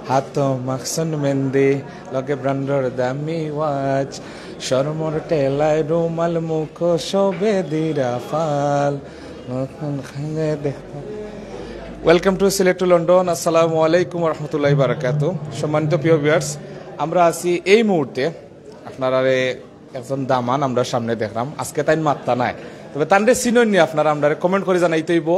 হাত মাখসন মেহেন্দি লগে ব্রান্ডর দামি ওয়াচ শর্মর টেলায় রুমাল মুখ শোভে দিরা ফাল। Welcome to Sylhet to London. আসসালামু আলাইকুম রহমতুল্লাহি বারাকাতুহু। সম্মানিত প্রিয় ভিউয়ার্স, আমরা আছি এই মুহূর্তে আপনারা একজন দামান আমরা সামনে দেখলাম। আজকে তাই মাত্রা নাই, তবে তানরে চিনইন নি আপনারা আমরা কমেন্ট করে জানাইতেইব।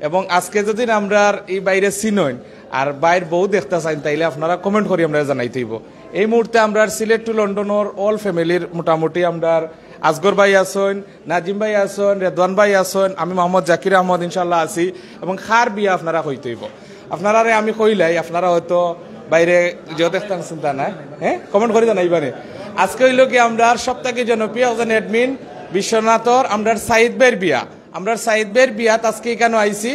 এবং আজকে যদি আমরা এই বাইরে চিনইন আর বাইর বউ দেখতে চাইন তাইলে আপনারা কমেন্ট করে আমরা জানাইতেইব। এই মুহূর্তে আমরা সিলেট টু লন্ডনের অল ফ্যামিলির মোটামুটি আমরা আসগর ভাই আসেন, নাজিম ভাই আসেন, রেদওয়ান ভাই আসেন, আমি মোহাম্মদ জাকির আহমদ ইনশাল্লাহ আছি। এবং খার বিয়া আপনারা কইতেইব। আপনারা আমি কইলাই আপনারা হয়তো বাইরে যেও দেখতেন চিন্তা নাই, হ্যাঁ কমেন্ট করে জানাইবানে। আজকে হইল কি আমরা সপ্তাহে জনপ্রিয় একজন অ্যাডমিন বিশ্বনাথর আমরা সাইদ ভাইয়ের বিয়া। আমরা সাইদ ভাইয়ের বিয়াত আজকে কেন আইছি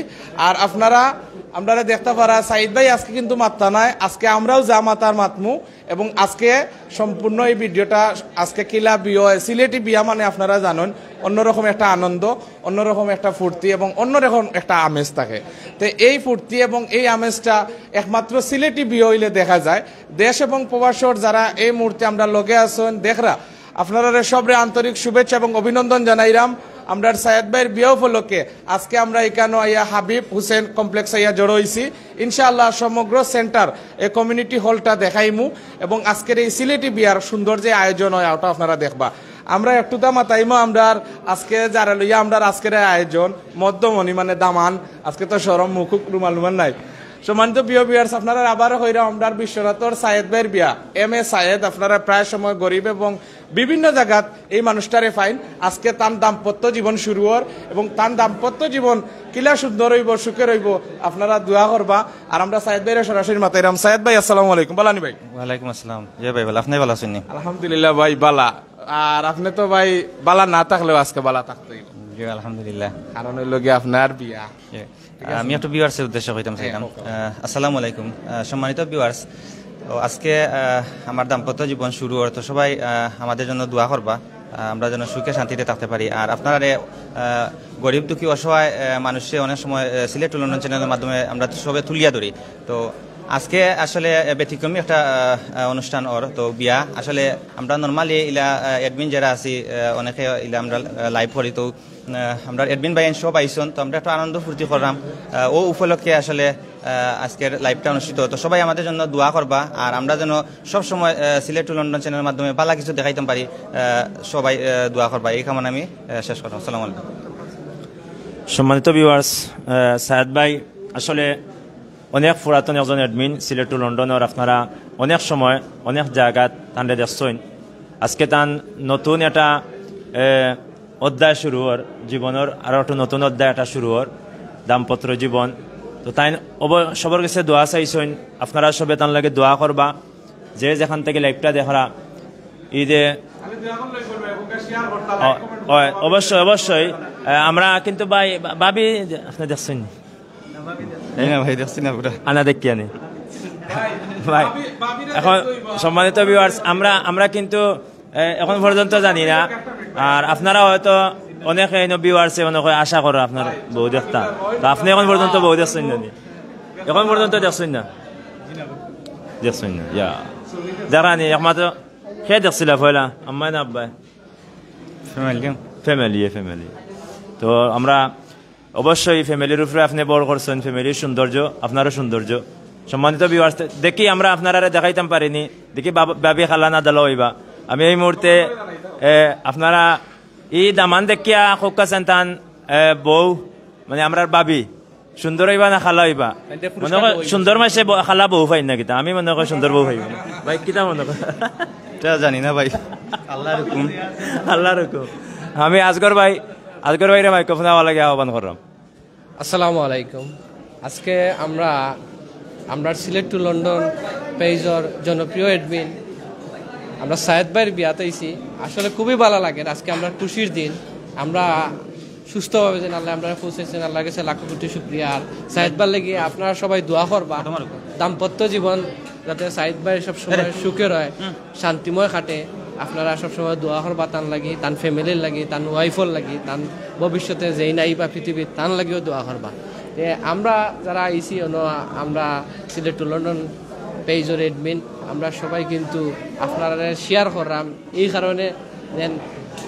আর আপনারা দেখতে পারা সাইদ ভাই আজকে কিন্তু মাত্তা নাই, আজকে আমরাও যা মাতার মাতমু। এবং আজকে সম্পূর্ণ এই ভিডিওটা আজকে কিলা বিয়ে সিলেটি বিয়া মানে আপনারা জানেন অন্যরকম একটা আনন্দ, অন্যরকম একটা ফুর্তি এবং অন্যরকম একটা আমেজ থাকে। তো এই ফুর্তি এবং এই আমেজটা একমাত্র সিলেটি বিয়ে হইলে দেখা যায়। দেশ এবং প্রবাসর যারা এই মুহূর্তে আমরা লগে আছেন দেখরা আপনারা সবরে আন্তরিক শুভেচ্ছা এবং অভিনন্দন জানাইলাম। আমরা সায়েদ ভাইয়ের বিয়ে উপলক্ষে আজকে আমরা এখানে আইয়া হাবিব হুসেন কমপ্লেক্স আইয়া জড়ো হইছি। ইনশাআল্লাহ সমগ্র সেন্টার এই কমিউনিটি হলটা দেখাইমু এবং আজকের এই সিলেটি বিয়ার সুন্দর যে আয়োজন হয় ওটা আপনারা দেখবা। আমরা একটু মাতাইমো আমরা আজকে যারা লইয়া আমরা আজকের আয়োজন মধ্যমণি মানে দামান, আজকে তো সরম মুখুক রুমাল নাই। সম্মানিত প্রিয় ভিউয়ার্স, আপনারা আবারও হইরা আমরা বিশ্বনাথর সায়েদ ভাইয়ের বিয়া এম.এ. সায়েদ। আপনারা প্রায় সময় গরিব এবং বিভিন্ন জায়গাত এই মানুষটারে ফাইন। আজকে তার দাম্পত্য জীবন শুরু হর এবং তার দাম্পত্য জীবন কিলা সুন্দর হইব, সুখে রইব, আপনারা দোয়া করবা। আর আমরা সায়েদ ভাইয়ের সরাসরি মাতাইরাম। সায়েদ ভাই আসসালামু আলাইকুম। বালানি ভাই। ওয়ালাইকুম আসসালাম। জি ভাই ভালো, আপনি ভালো আছেন? আলহামদুলিল্লাহ ভাই বালা। আর আপনি তো ভাই বালা না থাকলেও আজকে বালা থাকতেই। জি আলহামদুলিল্লাহ। কারণ হইল গিয়ে আপনার বিয়া। আমি একটু ভিউয়ার্সের উদ্দেশ্যে কইতাম চাইলাম। আসসালামু আলাইকুম সম্মানিত ভিউয়ার্স, আজকে আমার দাম্পত্য জীবন শুরু হওয়ার, তো সবাই আমাদের জন্য দোয়া করবা, আমরা যেন সুখে শান্তিতে থাকতে পারি। আর আপনারা গরিব দুঃখী অসহায় মানুষে অনেক সময় সিলেট টু লন্ডন চ্যানেলের মাধ্যমে আমরা সবে তুলিয়া ধরি। তো আজকে আসলে ব্যতিক্রমী একটা অনুষ্ঠান ওর তো বিয়া। আসলে আমরা নর্মালি ইলা অ্যাডমিন যারা আছি অনেকে ইলা আমরা লাইভ করি, তো আমরা অ্যাডমিন ভাই সব আইসন, তো আমরা একটু আনন্দ ফুর্তি করলাম। ও উপলক্ষে আসলে আজকের লাইভটা অনুষ্ঠিত। তো সবাই আমাদের জন্য দোয়া করবা আর আমরা যেন সবসময় সিলেট টু লন্ডন চ্যানেলের মাধ্যমে ভালো কিছু দেখাইতাম পারি, সবাই দোয়া করবা। এই কামনা আমি শেষ করলাম। আসসালামু আলাইকুম। সম্মানিত ভিউয়ার্স, সায়েদ ভাই আসলে অনেক পুরাতন একজন অ্যাডমিন সিলেট টু লন্ডনের। আপনারা অনেক সময় অনেক জায়গাত তানরে দেখছেন। আজকে তান নতুন একটা অধ্যায় শুরু হর জীবনের, আরও একটা নতুন অধ্যায় একটা শুরু হর দাম্পত্য জীবন। তো তাই সবার কাছে দোয়া চাইছেন, আপনারা সবে তার লাগে দোয়া করবা। যে যেখান থেকে লাইভটা দেখরা ঈদে অবশ্যই অবশ্যই আমরা কিন্তু ভাই ভাবি আপনি দেখছেন আনা দেখি আনি ভাই। এখন সম্মানিত ভিউয়ার্স, আমরা কিন্তু এখন পর্যন্ত জানি না, আর আপনারা হয়তো অনেক ভিউয়ার্সে অনেক আশা করো আপনার বউ দেখতা। তো আপনি এখন পর্যন্ত বউ দেখছেন না? এখন পর্যন্ত দেখছেন না? দেখছেন না? জানি একমাত্র খেয়ে দেখছিল পয়লা আম্মাই না আব্বাই? ফ্যামিলি। তো আমরা অবশ্যই ফ্যামিলির উপরে আপনি বড় করছেন, ফ্যামিলির সৌন্দর্য, আপনারও সৌন্দর্য। সম্মানিত ভিউয়ার্স, দেখি আমরা আপনারা দেখাইতাম পারিনি, দেখি বাবি খালা না দালা হইবা। আমি এই মুহূর্তে আপনারা এই দামান দেখিয়া খোকা সন্তান বউ মানে আমরা বাবি সুন্দর হইবা না খালা হইবা? মনে হয় সুন্দর মাসে খালা বউ পাই না কিতা? আমি মনে করি সুন্দর বউ পাইব ভাই। কিতা মনে কর জানি না ভাই, আল্লাহর হুকুম। আমি আজগর ভাইরে মাইক্রোফোন হওয়া লাগে আহ্বান করলাম। আসসালামু আলাইকুম। আজকে আমরা সিলেট টু লন্ডন পেজর জনপ্রিয় অ্যাডমিন আমরা সায়েদ ভাইয়ের বিয়াতে আইছি। আসলে খুবই ভালো লাগে। আজকে আমরা খুশির দিন, আমরা সুস্থভাবে যেন আল্লাহ আমরা পৌঁছেছেন, আল্লাহর কাছে লাখ কোটি শুকরিয়া। আর সায়েদ ভাইয়ের লেগে আপনারা সবাই দোয়া করবা, দাম্পত্য জীবন যাতে সায়েদ ভাই সবসময় সুখের হয়, শান্তিময় কাটে। আপনারা সবসময় দোয়া করবা তান লাগি, তান ফ্যামিলির লাগি, তান ওয়াইফর লাগি, তান ভবিষ্যতে যেই নাই বা পৃথিবীর তান লাগিও দোয়া করবা। আমরা যারা আইসি আমরা সিলেট টু লন্ডন পেজের অ্যাডমিন আমরা সবাই কিন্তু আপনারা শেয়ার করলাম এই কারণে দেন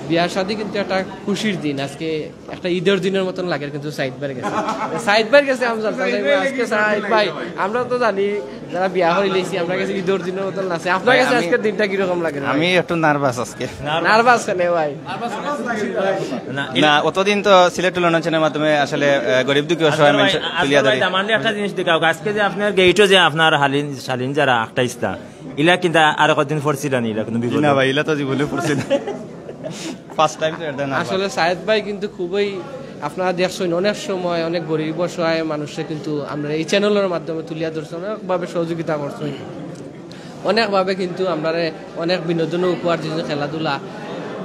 বিয়া শাদী কিন্তু একটা খুশির দিন আজকে একটা ঈদের দিনের মতন লাগে কিন্তু সাইদ ভাই গেছে আজকে সাইদ ভাই আমরা তো জানি যারা বিয়া হয়ে লেছি আমরা কাছে ঈদের দিনের মতন আছে আপনার কাছে আজকের দিনটা কিরকম লাগে? আমি একটু নার্ভাস আজকে। নার্ভাস কেন ভাই? না অতদিন তো সিলেট টু লন্ডন চ্যানেলের মাধ্যমে আসলে গরিব দুঃখী অসহায় মানুষ তুলিয়া ধরি। আমাদের একটা জিনিস দেখাও, আজকে যে আপনার গেইটও যে আপনার শালীন যারা একটা ইস্তা ইলা কিন্তু আর কতদিন পড়ছিল না, ইলা কোনো বিপদ না ভাই, ইলা তো জীবনে পড়ছি না, ফার্স্ট টাইম তো এটা না। আসলে সায়েদ ভাই কিন্তু খুবই আপনারা দেখছেন অনেক সময় অনেক গরিব অসহায় মানুষের কিন্তু আমরা এই চ্যানেলের মাধ্যমে তুলিয়া ধরছি, অনেকভাবে সহযোগিতা করছি, অনেকভাবে কিন্তু আমরা অনেক বিনোদন উপহার দিচ্ছি, খেলাধুলা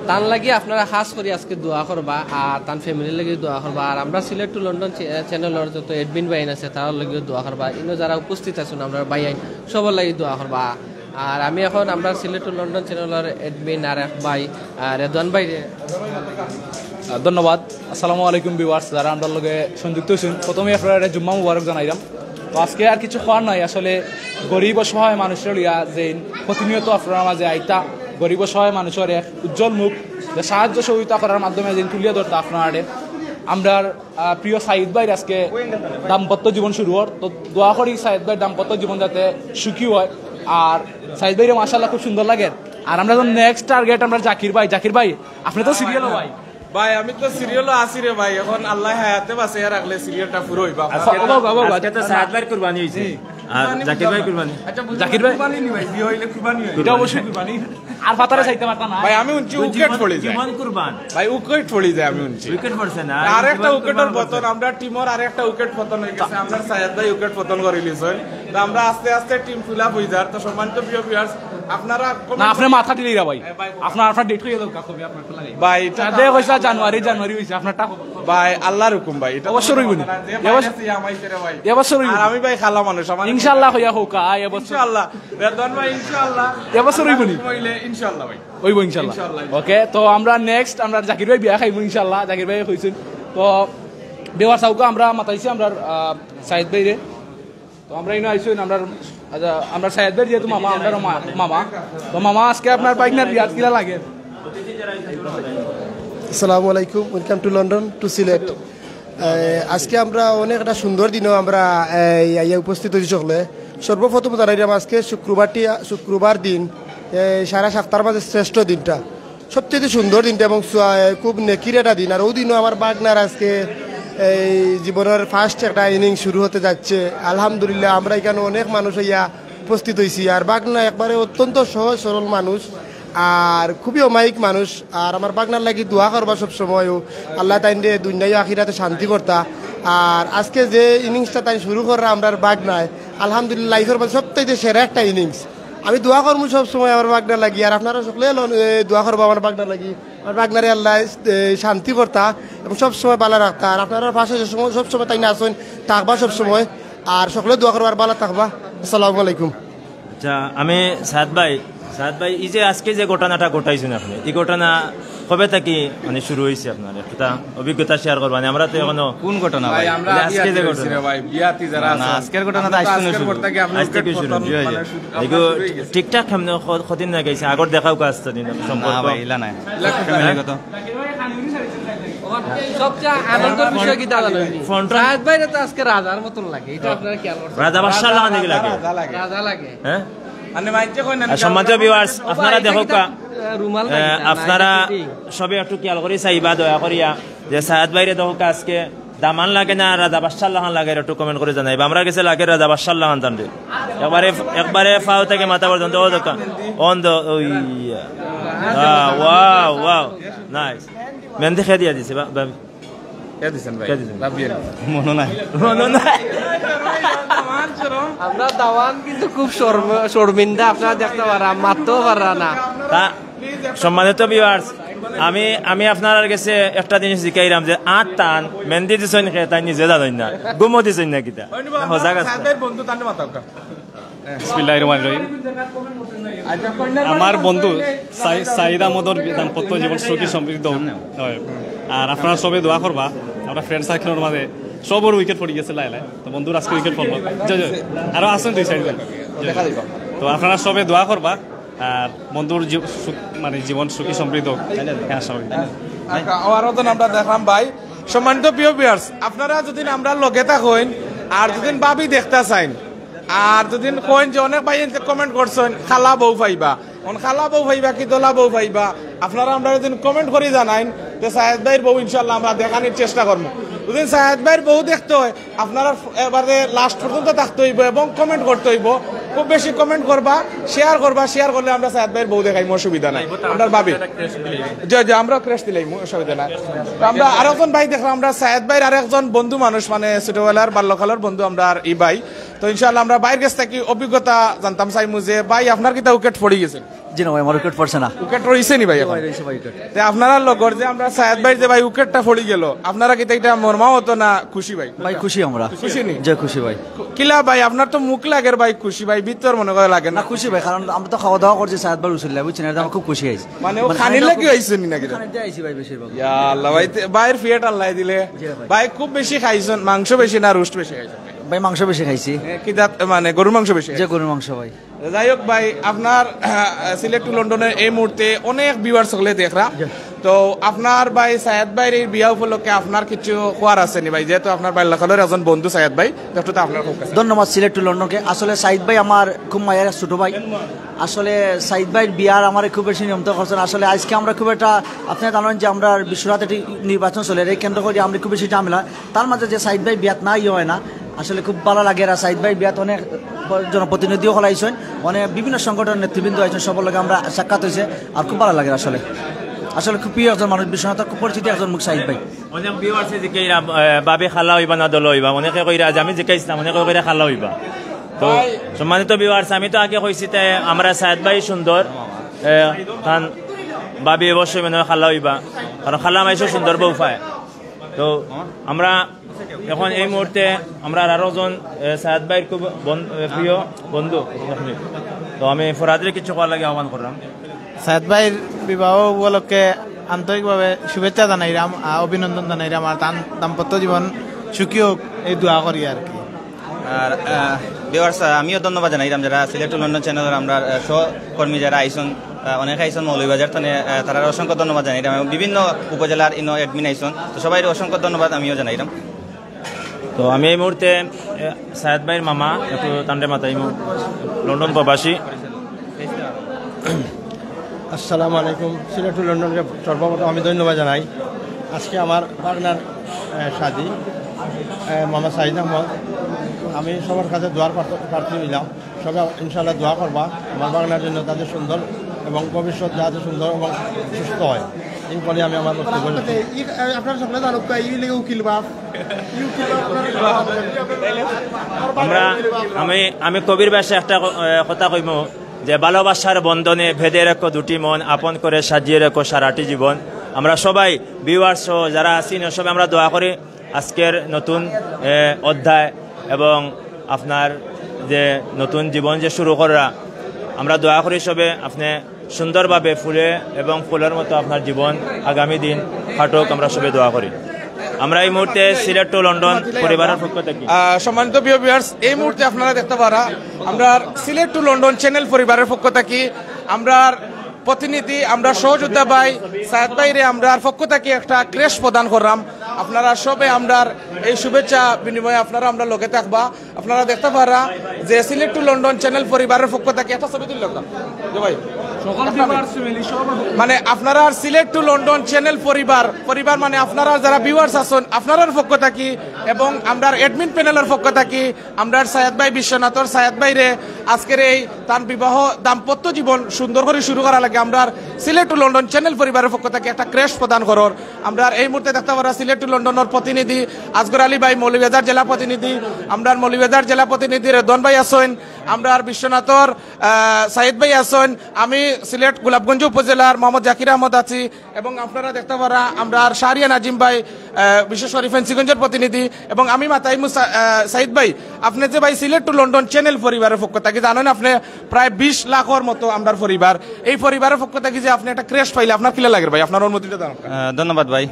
তার লাগি আপনারা খাস করে আজকে দোয়া করবা আর তার ফ্যামিলির লাগি দোয়া করবা। আর আমরা সিলেট টু লন্ডন চ্যানেলের যত এডমিন বাইন আছে তার লাগি দোয়া করবা, ইনো যারা উপস্থিত আছেন আমরা বাই আইন সবার লাগি দোয়া করবা। আর আমি এখন আমরা সিলেট টু লন্ডন চ্যানেলের এডমিন আর এক ভাই রেদওয়ান ভাই। ধন্যবাদ। আসসালামু আলাইকুম ভিউয়ার্স, যারা আমার লগে সংযুক্ত হয়েছেন, প্রথমে আপনারা জুম্মা মুবারক জানাইলাম। তো আজকে আর কিছু খাওয়ার নয়, আসলে গরিব অসহায় মানুষের লিয়া যে প্রতিনিয়ত আপনার মাঝে আইতা গরিব অসহায় মানুষের এক উজ্জ্বল মুখ যে সাহায্য সহযোগিতা করার মাধ্যমে যে তুলিয়া ধরতা আপনার আমরা প্রিয় সাইদ ভাইয়ের আজকে দাম্পত্য জীবন শুরু হর। তো দোয়া করি সাইদ ভাইয়ের দাম্পত্য জীবন যাতে সুখী হয়। আর সাইদ ভাইয়ের মাশাআল্লাহ খুব সুন্দর লাগে। আর আমরা যখন নেক্সট টার্গেট আমরা জাকির ভাই আপনি তো সিরিয়াল ভাই ভাই আমি তো সিরিয়ালও আসি রে ভাই, এখন আল্লাহ হায়াতে বাঁচে রাখলে সিরিয়ালটা পুরো হইবা। আজকে তো সাদ ভাই কুরবানি হইছে আর জাকির ভাই কুরবানি। আচ্ছা জাকির ভাই কুরবানি নি ভাই, বিয়ে হইলে কুরবানি হয়, এটা অবশ্যই কুরবানি। আর ফাতারে চাইতে পারতা না ভাই আমি উনছি উইকেট পড়ে যায় জীবন কুরবান, ভাই, উইকেট পড়ে যায় আমি উনছি উইকেট পড়ছে না, আরেকটা উইকেটের পতন আমরা টিমের আরেকটা উইকেট পতন হয়ে গেছে, আমরা সাইদ ভাই উইকেট পতন করে লিছেন। তো আমরা আস্তে আস্তে টিম ফিল আপ হই যার। তো সম্মানিত প্রিয় ভিউয়ার্স আপনারা না আপনি মাথা দিলেই ভাই আপনার ডেট হয়ে দরকার কবি আপনার তো লাগে ভাই এটা দে হইছে জানুয়ারি হইছে আপনারটা ভাই আল্লাহর হুকুম ভাই, এটা অবশ্যই রইবনি। ভাই এবছর আর আমি ভাই খালা মানুষ আমার ইনশাআল্লাহ হইয়া হোক এবছর ইনশাআল্লাহ রেদওয়ান ভাই ইনশাআল্লাহ এবছর হইবনি, হইলে ইনশাআল্লাহ ভাই হইব ইনশাআল্লাহ। ওকে, তো আমরা নেক্সট আমরা জাকির ভাই বিয়া খাইব ইনশাআল্লাহ। জাকির ভাই কইছেন তো বেওয়ার সাউকা আমরা মাতাইছি আমরা সাইদ ভাই রে। তো আমরা ইনো আইছুন আমরা সাইদ ভাই যেহেতু মামা আমরা মামা, তো মামা আজকে আপনার বাইকনার বিয়াত কিলা লাগে? আসসালামু আলাইকুম, welcome to London two Sylhet. আজকে আমরা অনেক একটা সুন্দর দিনও আমরা আইয়া উপস্থিত হয়েছি সকলে। সর্বপ্রথম জানাইলাম আজকে শুক্রবার দিন সারা সপ্তাহের মাঝে শ্রেষ্ঠ দিনটা, সবচেয়ে সুন্দর দিনটা এবং খুব নেকির একটা দিন। আর ওই দিনও আমার বাগনার আজকে এই জীবনের ফার্স্ট একটা ইনিংস শুরু হতে যাচ্ছে। আলহামদুলিল্লাহ আমরা এখানে অনেক মানুষ ইয়া উপস্থিত হয়েছি। আর বাগনা একবারে অত্যন্ত সহজ সরল মানুষ আর খুবই অমায়িক মানুষ। আর আমার বাগনার লাগি দোয়া করবা সবসময়ও আল্লাহ তাই দুনিয়ায় আখিরাতে শান্তি করতা। আর আজকে যে ইনিংসটা তাই শুরু করা আমরা বাগনায় আলহামদুলিল্লাহ লাইফের মধ্যে সবথেকে সেরা একটা ইনিংস। আমি দোয়া করবো সবসময় আমার বাগনার লাগি। আর আপনারা সকলে দোয়া করবো আমার বাগনার লাগি, আমার বাগনারে আল্লাহ শান্তি করতা এবং সবসময় ভালো রাখতা। আর আপনারা পাশে সবসময় তাই না আসেন থাকবা সবসময়। আর সকলে দোয়া করবো আর ভালো থাকবা। আসসালামু আলাইকুম। আচ্ছা আমি সাদ ভাই এই যে আজকে যে ঘটনাটা ঘটাইছেন আপনি, এই ঘটনা কবে থেকে মানে শুরু হয়েছে আপনার একটা অভিজ্ঞতা শেয়ার করবেন? আমরা তো এখনো কোন ঘটনা ভাই ভাই? আমরা আজকে যে বিয়াতি ঘটনা ভাই বিয়াতি যারা না, আছে আজকের ঘটনা তো আজকে আজকের শুরু। পর থেকে আমরা আজ থেকে শুরু এগো ঠিকঠাক কদিন না গেছে আগর দেখাও কাজ তো দিন না সম্পর্ক ভাই ইলা নাই ফ্যামিলিগত। সবচেয়ে আনন্দের বিষয় কি দাদা ফোনটা সায়েদ ভাইরে তো আজকে রাজার মতন লাগে, এটা আপনারা খেয়াল করছেন? রাজা বাদশাহ লাগে লাগে রাজা লাগে। হ্যাঁ। মানে মাইতে কই না আর সম্মানিত ভিউয়ার্স আপনারা দেখো রুমাল আপনারা সবে একটু খেয়াল করি চাইবা দয়া করিয়া যে সায়েদ ভাইরে দেখো আজকে দামান লাগে না রাজা বাদশাহ লাগান লাগে একটু কমেন্ট করে জানাইবা। আমরা কাছে লাগে রাজা বাদশাহ লাগান জানলে একবারে ফাও থেকে মাথা পর্যন্ত ও দেখা on the wow wow nice mehndi খেয়ে দিয়া দিছে কে দিছেন ভাই? কে দিছেন? রাবিয়া মনে নাই আমরা দাওয়ান কিন্তু খুব শর্মিন্দা, আপনারা দেখতে পারা মারতেও পারা না। তা সম্মানিত ভিউয়ার্স আমি আপনার কাছে একটা জিনিস শিখাইলাম যে আট টান মেহেন্দি দিছেন খেয়ে তাই নিজে জানেন না, গুমো দিছেন না কিতা সজাগ আছে। সাদের বন্ধু তান্ডে মাতাও কা বিসমিল্লাহির রহমানির রহিম। আমার বন্ধু সাইদা মদর দাম্পত্য জীবন সুখী সমৃদ্ধ হয়। আর আপনারা সবাই দোয়া করবা আমরা ফ্রেন্ড সার্কেলের মাঝে সবর উইকেট পড়ে গেছে লাই লাই তো বন্ধুর আজকে উইকেট পড়লো আরো আছেন 2-4 দেখা দিব তো আপনারা সবে দোয়া করবা আর বন্ধুর মানে জীবন সুখী সমৃদ্ধ হোক। হ্যাঁ সবাই আরো তো আমরা দেখলাম ভাই সম্মানিত প্রিয় ভিউয়ার্স আপনারা যদি আমরা লগে থাকেন আর যদি ভাবি দেখতে চাইন আর যদি কইন যে অনেক ভাই কমেন্ট করছেন খালা বউ পাইবা খালা বউ পাইবা কি দোলা বউ পাইবা আপনারা আমরা যদি কমেন্ট করে জানাইন যে সায়েদ ভাইয়ের বউ ইনশাল্লাহ আমরা দেখানোর চেষ্টা করবো যদি সায়েদ ভাইয়ের বউ দেখতে হয় আপনারা এবারে লাস্ট পর্যন্ত থাকতে হইব এবং কমেন্ট করতে হইব খুব বেশি কমেন্ট করবা শেয়ার করলে আমরা সায়েদ ভাইয়ের বউ দেখাইম অসুবিধা নাই আমরা ভাবি যে আমরা ক্রেশ দিলাই অসুবিধা নাই তো আমরা আরেকজন ভাই দেখলাম আমরা সায়েদ ভাইয়ের আরেকজন বন্ধু মানুষ মানে ছোটবেলার বাল্যকালের বন্ধু আমরা আর এই ভাই তো ইনশাআল্লাহ আমরা বাইরের কাছ থেকে অভিজ্ঞতা জানতাম চাইমু যে ভাই আপনার কিতা উইকেট পড়ে গেছে জি না ভাই আমার উইকেট পড়ছে না উইকেট রইছে নি ভাই এখন তে আপনারা লগর যে আমরা সায়েদ ভাই যে ভাই উইকেটটা পড়ে গেল আপনারা কিতা এটা মর্মাও হতো না খুশি ভাই ভাই খুশি আমরা খুশি নি যে খুশি ভাই কিলা ভাই আপনার তো মুখ লাগের ভাই খুশি ভাই ভিতর মনে করে লাগে না না খুশি ভাই কারণ আমরা তো খাওয়া দাওয়া করছি সাত বার উসুল্লাহ বুঝছেন এটা আমার খুব খুশি হয়েছে মানে ও খানির লাগি হইছে নি নাকি খানিতে আইছি ভাই বেশিরভাগ ইয়া আল্লাহ ভাই ভাইয়ের ফিয়েট আল্লাহ দিলে ভাই খুব বেশি খাইছেন মাংস বেশি না রোস্ট বেশি খাইছেন ভাই মাংস বেশি খাইছি কি জাত মানে গরুর মাংস বেশি যে গরুর মাংস ভাই যাই হোক ভাই আপনার সিলেট টু লন্ডনের এই মুহূর্তে অনেক ভিউয়ার্স সকলে দেখরা তো আপনার ভাই সায়েদ ভাইয়ের এই বিয়া উপলক্ষে আপনার কিছু খোয়ার আছে নি ভাই যেহেতু আপনার বাল্যকালের একজন বন্ধু সায়েদ ভাই একটু তো আপনার খুব কাছে ধন্যবাদ সিলেট টু লন্ডনকে আসলে সাইদ ভাই আমার খুব মায়ের ছোট ভাই আসলে সাইদ ভাইয়ের বিয়ার আমার খুব বেশি নিয়মিত করছেন আসলে আজকে আমরা খুব একটা আপনি জানেন যে আমরা বিশ্বরাত একটি নির্বাচন চলে এই কেন্দ্র করে আমরা খুব বেশি ঝামেলা তার মাঝে যে সাইদ ভাই বিয়াত না হয় না আসলে খুব ভালো লাগে আর সাইদ ভাই বিয়াত অনেক জনপ্রতিনিধিও হলাইছেন অনেক বিভিন্ন সংগঠনের নেতৃবৃন্দ আছেন সবার লগে আমরা সাক্ষাৎ হয়েছে আর খুব ভালো লাগে আসলে আসলে খুব প্রিয় একজন মানুষ বিশ্বনাথ খুব পরিচিত একজন মুখ সাইদ ভাই অনেক বিয়ে আছে যে কইরা বাবে খালা হইবা না দল হইবা অনেকে কইরা যে আমি জিকাইছিলাম অনেকে কইরা খালা হইবা তো সম্মানিত বিওয়ার্স আমি তো আগে কইছি তাই আমরা সায়েদ ভাই সুন্দর কারণ বাবে অবশ্যই মনে হয় খালা হইবা কারণ খালা মাইসও সুন্দর বউ পায় তো আমরা এখন এই মুহূর্তে আমরা আরো জন সায়েদ ভাইয়ের খুব প্রিয় বন্ধু তো আমি ফরাদের কিছু করার লাগে আহ্বান করলাম সায়েদ ভাইয়ের বিবাহ উপলক্ষে আন্তরিকভাবে শুভেচ্ছা জানাইলাম অভিনন্দন জানাইলাম আর দাম্পত্য জীবন সুখী হোক এই দোয়া করি আর কি আর ভিউয়ার্স আমিও ধন্যবাদ জানাইলাম যারা সিলেট টু লন্ডন চ্যানেলের আমরা সহকর্মী যারা আইসন অনেক আইসন মৌলভীবাজার থানে তারা অসংখ্য ধন্যবাদ জানাইলাম এবং বিভিন্ন উপজেলার ইনো অ্যাডমিন আইসন তো সবাই অসংখ্য ধন্যবাদ আমিও জানাইলাম তো আমি এই মুহূর্তে সায়েদ ভাইয়ের মামা একটু তান্ডে মাথায় লন্ডন প্রবাসী আসসালামু আলাইকুম সিলেট টু লন্ডনকে সর্বপ্রথম আমি ধন্যবাদ জানাই আজকে আমার বাগনার শাদি মামা সাইদ আহমদ আমি সবার কাছে দোয়ার প্রার্থী হইলাম সবাই ইনশাআল্লাহ দোয়া করবা আমার বাগনার জন্য তাদের সুন্দর এবং ভবিষ্যৎ যাতে সুন্দর এবং সুস্থ হয় এই বলে আমি আমার বক্তব্য আপনারা সকলে জানো উকিল বাপ আমরা আমি কবির ভাষায় একটা কথা কইব যে ভালোবাসার বন্ধনে ভেদে রেখো দুটি মন আপন করে সাজিয়ে রেখো সারাটি জীবন আমরা সবাই ভিউয়ার্স যারা আছি সবাই আমরা দোয়া করি আজকের নতুন অধ্যায় এবং আপনার যে নতুন জীবন যে শুরু করা আমরা দোয়া করি সবে আপনি সুন্দরভাবে ফুলে এবং ফুলের মতো আপনার জীবন আগামী দিন কাটুক আমরা সবে দোয়া করি আমরা এই মুহূর্তে সিলেট টু লন্ডন পরিবারের পক্ষ থেকে সম্মানিত প্রিয় ভিউয়ার্স এই মুহূর্তে আপনারা দেখতে পারা আমরা সিলেট টু লন্ডন চ্যানেল পরিবারের পক্ষ থেকে আমরা প্রতিনিধি আমরা সহযোদ্ধা ভাই সায়েদ ভাইরে আমরা পক্ষ থেকে একটা ক্রেশ প্রদান করলাম আপনারা সবে আমরা এই শুভেচ্ছা বিনিময়ে আপনারা আমরা লগে থাকবা আপনারা দেখতে পারা যে সিলেট টু লন্ডন চ্যানেল পরিবারের পক্ষ থেকে একটা ছবি তুললাম ভাই মানে আপনারা সিলেট টু লন্ডন চ্যানেল পরিবার মানে আপনারা যারা ভিউয়ার্স আছেন আপনার পক্ষ থাকি এবং আমরা অ্যাডমিন প্যানেলের পক্ষ থাকি আমরা সায়েদ ভাই বিশ্বনাথর সায়েদ ভাইরে আজকের এই তার বিবাহ দাম্পত্য জীবন সুন্দর করে শুরু করা লাগে আমরা সিলেট টু লন্ডন চ্যানেল পরিবারের পক্ষ থেকে একটা ক্রেশ প্রদান করার আমরা এই মুহূর্তে দেখতে পারা সিলেট টু লন্ডনের প্রতিনিধি আসগর আলী ভাই মৌলভীবাজার জেলা প্রতিনিধি আমরা মৌলভীবাজার জেলা প্রতিনিধি রেদন ভাই আছেন আমরা আর বিশ্বনাথর সাইদ ভাই আছেন, আমি সিলেট গোলাপগঞ্জ উপজেলার মোহাম্মদ জাকির আহমদ আছি, এবং আপনারা দেখতে পারা আমরা আর শাহরিয়া নাজিম ভাই বিশেষ করে ফেন্সিগঞ্জের প্রতিনিধি, এবং আমি মাতাইমু সাইদ ভাই। আপনি যে ভাই সিলেট টু লন্ডন চ্যানেল পরিবারের পক্ষ থেকে জানেন, আপনি প্রায় 20 লাখের মতো আমরা পরিবার, এই পরিবারের পক্ষ থেকে যে আপনি একটা ক্রেশ পাইলে আপনার কিলা লাগে ভাই, আপনার অনুমতিটা জানান। ধন্যবাদ ভাই।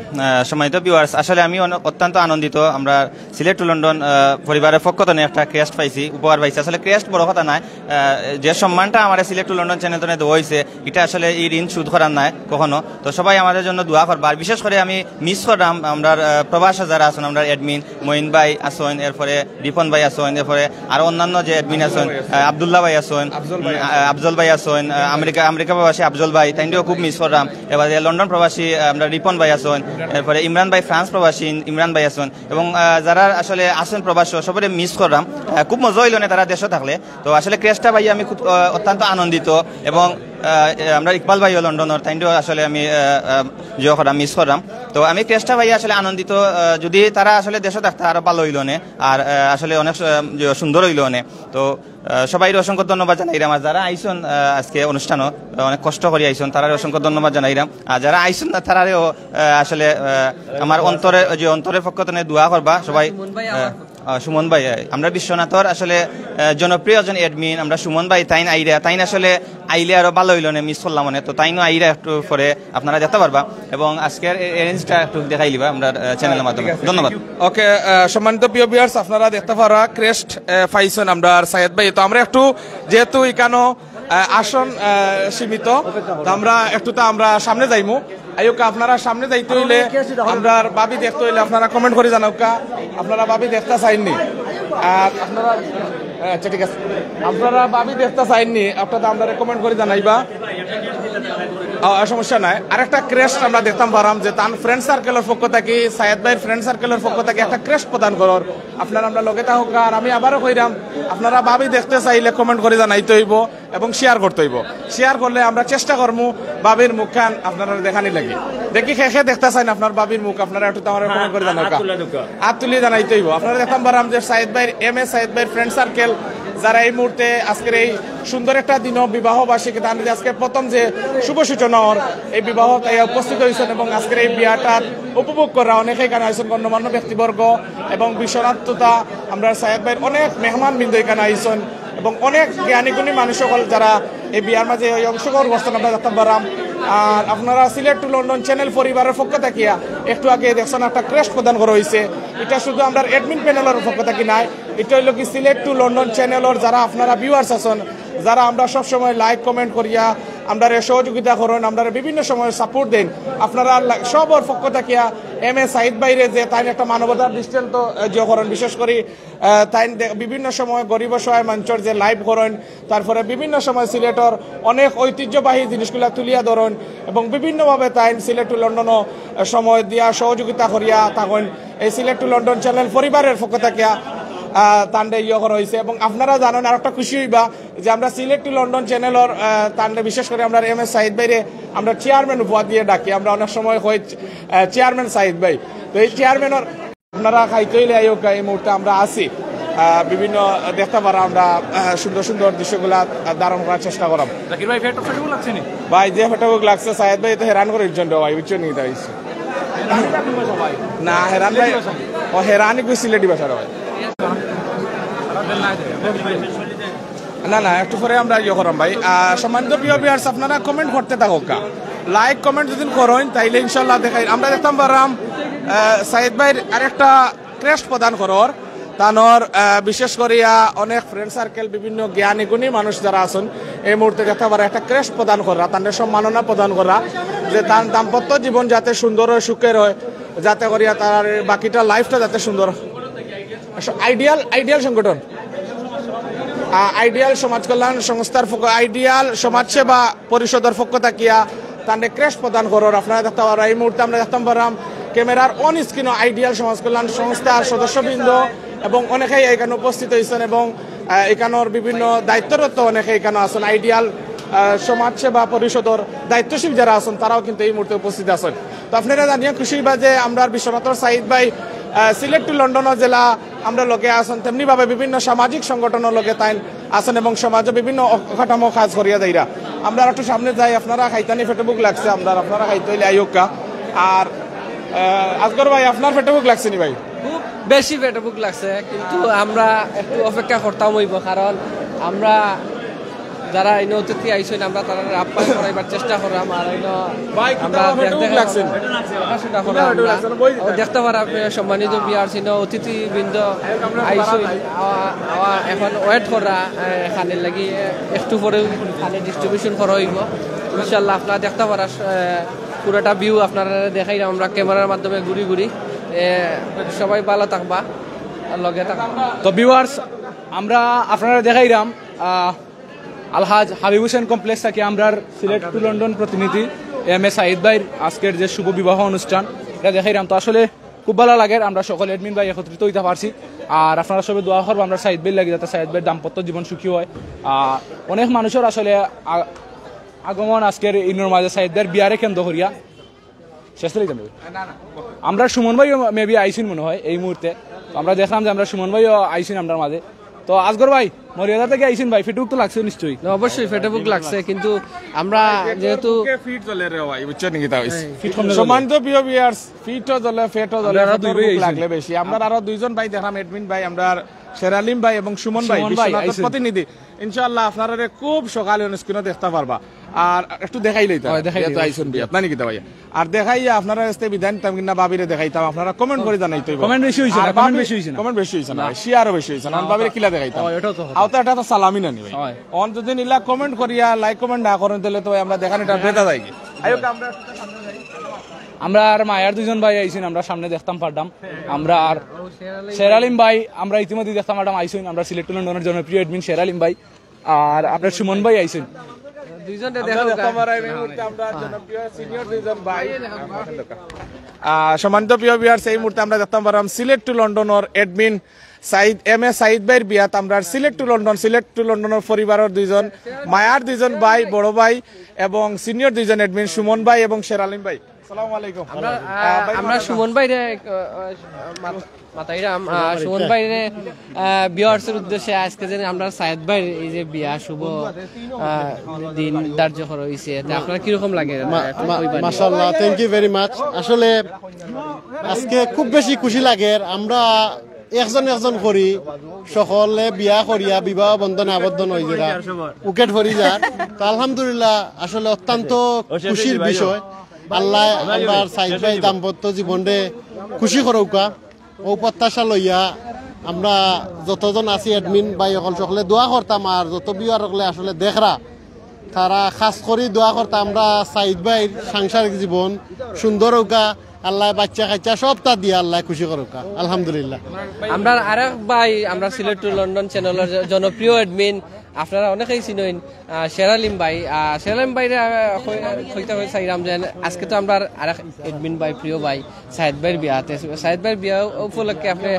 সম্মানিত ভিউয়ার্স, আসলে আমি অত্যন্ত আনন্দিত। আমরা সিলেট টু লন্ডন পরিবারের পক্ষ থেকে একটা ক্রেস্ট পাইছি, উপহার পাইছি। আসলে ক্রেস্ট বড় কথা নয়, যে সম্মানটা আমার সিলেট টু লন্ডন চ্যানেল থেকে দেওয়া হয়েছে, এটা আসলে এই ঋণ সুদ করার নাই কখনো। তো সবাই আমাদের জন্য দোয়া করবা। আর বিশেষ করে আমি মিস করলাম আমরা প্রবাসে যারা আছেন, আমরা অ্যাডমিন মঈন ভাই আসেন, এরপরে রিপন ভাই আসেন, এরপরে আরো অন্যান্য যে অ্যাডমিন আছেন, আবদুল্লাহ ভাই আসেন, আফজল ভাই আসেন, আমেরিকা প্রবাসী আফজল ভাই, তাইও খুব মিস করলাম। এবারে লন্ডন প্রবাসী আমরা রিপন ভাই আসেন, এরপরে ইমরান ভাই ফ্রান্স প্রবাসী ইমরান ভাই আসেন, এবং যারা আসলে আসেন প্রবাসী সবাই মিস করলাম। খুব মজা হইল না তারা দেশে থাকলে। তো আসলে ক্রেশটা ভাই আমি খুব অত্যন্ত আনন্দিত, এবং আমরা ইকবাল ভাই লন্ডনের তাইও আসলে আমি জিও করাম মিস করলাম। তো আমি ক্রেশটা ভাই আসলে আনন্দিত, যদি তারা আসলে দেশে থাকতে আরো ভালো হইল নে, আর আসলে অনেক সুন্দর হইল নে। তো সবাই অসংখ্য ধন্যবাদ জানাইরাম। আর যারা আইসন আজকে অনুষ্ঠানও অনেক কষ্ট করে আইসন, তারা অসংখ্য ধন্যবাদ জানাইরাম। আর যারা আইসন না তারাও আসলে আমার অন্তরের পক্ষ থেকে দোয়া করবা সবাই। সুমন ভাই, আমরা বিশ্বনাথর আসলে জনপ্রিয় একজন অ্যাডমিন, আমরা সুমন ভাই তাইন আসলে আইলে আরো ভালো হইল না, মিস করলাম মনে। তো তাইনও আইরা একটু পরে আপনারা দেখতে পারবা, এবং আজকের এরেঞ্জটা একটু দেখাই লিবা আমরা চ্যানেলের মাধ্যমে। ধন্যবাদ। ওকে, সম্মানিত প্রিয় ভিউয়ার্স, আপনারা দেখতে পারা ক্রেস্ট পাইছেন আমরা সাইদ ভাই। তো আমরা একটু যেহেতু এখানে আসন সীমিত, তো আমরা একটু আমরা সামনে যাইমু। আইকা আপনারা সামনে যাইতে হইলে, আমরা বাবি দেখতে হইলে আপনারা কমেন্ট করে জানাওকা আপনারা বাবি দেখতে চাইননি। আর আপনারা আচ্ছা ঠিক আছে, আপনারা বাবি দেখতে চাইননি, আপনারা আমরা কমেন্ট করে জানাইবা, সমস্যা নাই। আরেকটা ক্রেশ আমরা দেখতাম পারাম যে তার ফ্রেন্ড সার্কেলের পক্ষ থেকে, সাইদ ভাইয়ের ফ্রেন্ড সার্কেলের পক্ষ থেকে একটা ক্রেশ প্রদান করার আপনারা আমরা লগে থাকুক। আর আমি আবারও কইরাম, আপনারা ভাবি দেখতে চাইলে কমেন্ট করে জানাইতে হইব এবং শেয়ার করতে হইব। শেয়ার করলে আমরা চেষ্টা করবো বাবির মুখ খান আপনারা দেখানি লাগি। দেখি খেয়ে দেখতে চাই না আপনার বাবির মুখ, আপনারা একটু আমার কমেন্ট করে জানাও, হাত তুলিয়ে জানাইতে হইব। আপনারা দেখতাম পারাম যে সাইদ ভাইয়ের সাইদ ভাইয়ের ফ্রেন্ড সার্কেল যারা এই মুহূর্তে আজকের এই সুন্দর একটা দিন বিবাহ বার্ষিকী, তার আজকে প্রথম যে শুভ সূচনার এই বিবাহ উপস্থিত হয়েছেন, এবং আজকের এই বিয়াটার উপভোগ করা অনেকে এখানে আইসেন, গণ্যমান্য ব্যক্তিবর্গ এবং বিশ্বনাথতা আমরা সাইদ ভাইয়ের অনেক মেহমান বিন্দু এখানে আইসেন, এবং অনেক জ্ঞানী গুণী মানুষ সকল যারা এই বিয়ার মাঝে অংশগ্রহণ করছেন আমরা দেখতে পারাম। আর আপনারা সিলেট টু লন্ডন চ্যানেল পরিবারের পক্ষ থাকিয়া একটু আগে দেখছেন একটা ক্রেস্ট প্রদান করা হয়েছে। এটা শুধু আমরা অ্যাডমিন প্যানেলের পক্ষ থাকি নাই, এটা হইল কি সিলেট টু লন্ডন চ্যানেলের যারা আপনারা ভিউয়ার্স আছেন, যারা আমরা সবসময় লাইক কমেন্ট করিয়া আমরা সহযোগিতা করেন, আমরা বিভিন্ন সময় সাপোর্ট দেন, আপনারা সবর পক্ষ থাকিয়া সাইদ বাইরে যে তাই একটা মানবতার দৃষ্টান্ত যে করেন, বিশেষ করে তাই বিভিন্ন সময় গরিব সহায় মঞ্চর যে লাইভ করেন, তারপরে বিভিন্ন সময় সিলেটর অনেক ঐতিহ্যবাহী জিনিসগুলা তুলিয়া ধরেন, এবং বিভিন্নভাবে তাই সিলেট টু লন্ডনও সময় দিয়া সহযোগিতা করিয়া থাকেন। এই সিলেট টু লন্ডন চ্যানেল পরিবারের পক্ষ থাকিয়া তান্ডে করা হয়েছে। এবং আপনারা জানেন আর একটা খুশি হইবা যে আমরা সিলেট টু লন্ডন চ্যানেলের তান্ডে বিশেষ করে আমরা সাইদ ভাইরে আমরা চেয়ারম্যান উপহার দিয়ে ডাকি, আমরা অনেক সময় হই চেয়ারম্যান সাইদ ভাই। তো এই চেয়ারম্যানের আপনারা খাইতে হইলে এই মুহূর্তে আমরা আছি, বিভিন্ন দেখতে পারা আমরা সুন্দর সুন্দর দৃশ্যগুলা ধারণ করার চেষ্টা করাম। ভাই যে ফেটক লাগছে সাইদ ভাই তো হেরান করার জন্য ভাই উচ্চ নিয়ে যাইছে না হেরান ভাই, ও হেরানি কই সিলেটি ভাষার ভাই না একটু পরে আমরা করাম ভাই। সম্মানিত প্রিয় ভিউয়ার্স, আপনারা কমেন্ট করতে থাকুক, লাইক কমেন্ট যদি করেন তাইলে ইনশাল্লাহ দেখাই। আমরা দেখতাম পারাম সাইদ ভাইয়ের আরেকটা ক্রেস্ট প্রদান করার, তানোর বিশেষ করিয়া অনেক ফ্রেন্ড সার্কেল বিভিন্ন জ্ঞানী গুণী মানুষ যারা আছেন এই মুহূর্তে দেখতে পারা একটা ক্রেস্ট প্রদান করা, তাদের সম্মাননা প্রদান করা, যে তার দাম্পত্য জীবন যাতে সুন্দর হয়, সুখের হয়, যাতে করিয়া তার বাকিটা লাইফটা যাতে সুন্দর। আইডিয়াল সংগঠন, আইডিয়াল সমাজ কল্যাণ সংস্থার আইডিয়াল সমাজসেবা পরিষদের পক্ষ থাকিয়া তাদের ক্রেস্ট প্রদান করার আপনারা দেখতে পারা। এই মুহূর্তে আমরা দেখতাম পারাম ক্যামেরার অন স্ক্রিনও আইডিয়াল সমাজ কল্যাণ সংস্থার সদস্যবৃন্দ এবং অনেকেই এখানে উপস্থিত হয়েছেন, এবং এখানোর বিভিন্ন দায়িত্বরত অনেকে এখানে আছেন। আইডিয়াল সমাজসেবা পরিষদের দায়িত্বশীল যারা আছেন তারাও কিন্তু এই মুহূর্তে উপস্থিত আছেন। তো আপনারা জানিয়ে খুশি বা যে আমরা বিশ্বনাথর সাইদ ভাই সিলেট টু লন্ডন জেলা আমরা লোকে আছেন, তেমনিভাবে বিভিন্ন সামাজিক সংগঠনের লোকে তাই আছেন এবং সমাজে বিভিন্ন অকাঠামো কাজ করিয়া যাইরা। আমরা একটু সামনে যাই, আপনারা খাইতানি ফেটে বুক লাগছে, আপনারা খাইতে হইলে আইকা। আর আজগর ভাই আপনার ফেটে বুক লাগছে নি ভাই? খুব বেশি পেটে বুক লাগছে, কিন্তু আমরা একটু অপেক্ষা করতাম হইব, কারণ আমরা যারা এই অতিথি আইসেন আমরা তারা আপ্যায়ন করাইবার চেষ্টা করলাম। আর আমরা দেখতে পারা সম্মানিত বিয়ার ছিল অতিথিবৃন্দ আইসেন, এখন ওয়েট করা খানের লাগি একটু পরে খানের ডিস্ট্রিবিউশন করা হইব ইনশাল্লাহ। আপনারা দেখতে পারা পুরোটা ভিউ আপনারা দেখাই আমরা ক্যামেরার মাধ্যমে ঘুরি ঘুরি। সবাই ভালো থাকবা, লগে থাকবা। তো ভিউয়ার্স, আমরা আপনারা দেখাইলাম আলহাজ হাবিব হোসেন কমপ্লেক্স থেকে আমরা সিলেট টু লন্ডন প্রতিনিধি এম এ সাইদ ভাইয়ের আজকের যে শুভ বিবাহ অনুষ্ঠান এটা দেখাইলাম। তো আসলে খুব ভালো লাগে, আমরা সকলে এডমিন ভাই একত্রিত হইতে পারছি। আর আপনারা সবাই দোয়া করবো আমরা সাইদ ভাই লাগে, যাতে সাইদ ভাইয়ের দাম্পত্য জীবন সুখী হয়। অনেক মানুষের আসলে আগমন আজকের ইনোর মাঝে সাইদ ভাইয়ের বিয়ারে কেন্দ্র করিয়া শেষ থেকে যাবে। আমরা সুমন ভাইও মেবি আইসিন মনে হয় এই মুহূর্তে। আমরা দেখলাম যে আমরা সুমন ভাইও আইসিন আমরা মাঝে। তো আজগর ভাই মরিয়াদা থেকে আইসিন ভাই, ফেটুক তো লাগছে নিশ্চয়ই? অবশ্যই ফেটবুক লাগছে, কিন্তু আমরা যেহেতু ফিট চলে রে ভাই, বুঝছেন কি? তা ফিট সমান তো প্রিয় ভিউয়ার্স, ফিটও চলে ফেটও চলে, লাগলে বেশি। আমরা আরো দুইজন ভাই দেখলাম, এডমিন ভাই আমরা শেরালিম ভাই এবং সুমন ভাই বিশ্বনাথের প্রতিনিধি। ইনশাআল্লাহ আপনারা খুব সকালে অনুষ্ঠানে দেখতে পারবা। আর একটু দেখাইলেই তো আইসন বিয়া না নাকি ভাই? আর দেখাইয়া আপনারা আসতে বিধান তাম কিনা বাবিরে দেখাইতাম, আপনারা কমেন্ট করে জানাইতো। কমেন্ট বেশি হইছে না, কমেন্ট বেশি হইছে না, কমেন্ট বেশি হইছে না, শেয়ারও বেশি হইছে না। বাবিরে কিলা দেখাইতাম, আওতা এটা তো সালামি না নি ভাই। অন যদি নিলা কমেন্ট করিয়া লাইক কমেন্ট না করেন তাহলে তো আমরা দেখান এটা বেতা যায় কি। আইওকে আমরা আর মায়ার দুজন ভাই আইসিন, আমরা সামনে দেখতাম পারতাম। আমরা আর শেরালিম ভাই আমরা ইতিমধ্যে দেখতাম পারতাম আইসিন। আমরা সিলেট টু লন্ডনের জনপ্রিয় এডমিন শেরালিম ভাই আর আপনার সুমন ভাই আইসিন। সম্মানিত প্রিয় ভিউয়ার্স, এই মুহূর্তে আমরা দেখতাম পারলাম সিলেট টু লন্ডনের admin Saeed M A Saeed ভাইয়ের বিয়াত। আমরা সিলেট টু লন্ডনের পরিবারের দুইজন মায়ার দুইজন ভাই, বড় ভাই এবং সিনিয়র দুইজন এডমিন সুমন ভাই এবং শেরালিম ভাই। আসসালামু আলাইকুম। আমরা সুমন ভাই মাতাইরাম সুমন ভাইয়ের বিয়ার্সের উদ্দেশ্যে আজকে যে আমরা সাইদ ভাইয়ের এই যে বিয়া শুভ দিন ধার্য করা হয়েছে, আপনার কিরকম লাগে? মাশাআল্লাহ, থ্যাংক ইউ ভেরি মাচ। আসলে আজকে খুব বেশি খুশি লাগে। আমরা একজন করি সকলে বিয়া করিয়া বিবাহ বন্ধনে আবদ্ধ হয়ে যায়, উকেট ভরি যায়। তো আলহামদুলিল্লাহ আসলে অত্যন্ত খুশির বিষয়। আল্লাহ আমার সাইদ ভাই দাম্পত্য জীবনে খুশি করৌকা ও প্রত্যাশা লইয়া আমরা যতজন আছি এডমিন ভাই সকল সকলে দোয়া করতাম। আর যত বিয়ার সকলে আসলে দেখরা তারা খাস করে দোয়া করতাম আমরা সাইদ ভাইয়ের সাংসারিক জীবন সুন্দর হোকা, আল্লাহ বাচ্চা কাচ্চা সব তা দিয়ে আল্লাহ খুশি করুকা আলহামদুলিল্লাহ। আমরা আরেক ভাই আমরা সিলেট টু লন্ডন চ্যানেলের জনপ্রিয় এডমিন, আপনারা অনেকেই চিনেন শেরালিম ভাই। শেরালিম ভাই কইতে চাইলাম যে আজকে তো আমরা আরেক এডমিন ভাই প্রিয় ভাই সাইদ ভাইয়ের বিয়াতে, সাইদ ভাইয়ের বিয়া উপলক্ষে আপনি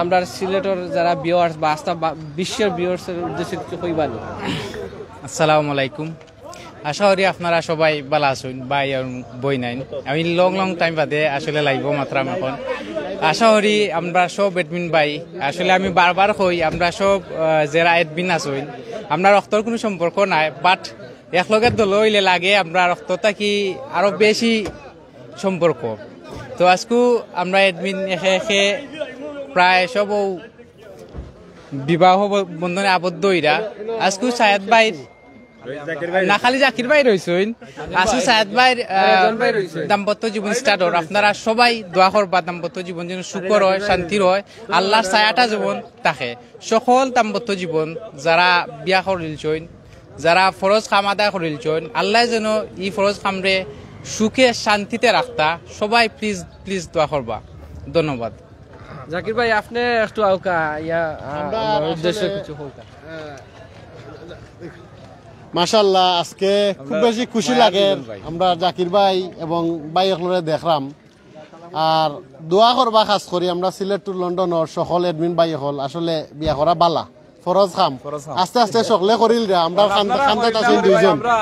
আমরা সিলেটের যারা ভিউয়ার্স বা আস্থা বিশ্বের ভিউয়ার্সের উদ্দেশ্যে কিছু কইবানি? আসসালামু আলাইকুম। আশা করি আপনারা সবাই ভালো আছেন, ভাই আর বই নাই। আমি লং টাইম বাদে আসলে লাইভ মাত্রাম এখন। আশা করি আমরা সব এডমিন ভাই, আসলে আমি বারবার কই আমরা সব যারা এডমিন আছেন আমরা রক্তর কোনো সম্পর্ক নাই, বাট একলগের দল হইলে লাগে আমরা রক্তটা কি আরো বেশি সম্পর্ক। তো আজকে আমরা এডমিন একে প্রায় সব বিবাহ বন্ধনে আবদ্ধ হইরা আজকে সায়েদ ভাইয়ের না খালি জাকির ভাই রয়েছেন, আজকে সায়েদ ভাইয়ের দাম্পত্য জীবন স্টার্ট। আপনারা সবাই দোয়া করবা দাম্পত্য জীবন যেন সুখর হয়, শান্তির হয়, আল্লাহর ছায়াটা জীবন থাকে। সকল দাম্পত্য জীবন যারা বিয়া করিলছেন, যারা ফরজ কাম আদায় করিলছেন, আল্লাহ যেন ই ফরজ কামরে সুখে শান্তিতে রাখতা। সবাই প্লিজ প্লিজ দোয়া করবা। ধন্যবাদ। জাকির ভাই আপনি একটু আউকা ইয়া উদ্দেশ্য কিছু হোকা। মাশাআল্লাহ আজকে খুব বেশি খুশি লাগে আমরা জাকির ভাই এবং ভাই সকলে দেখলাম। আর দোয়া করবা খাস করি আমরা সিলেট টু লন্ডনের সকল এডমিন ভাই হল আসলে বিয়া করা বালা ফরজ খাম আস্তে আস্তে সকলে করিল রে। আমরা খান্দাত আছেন দুইজন, আমরা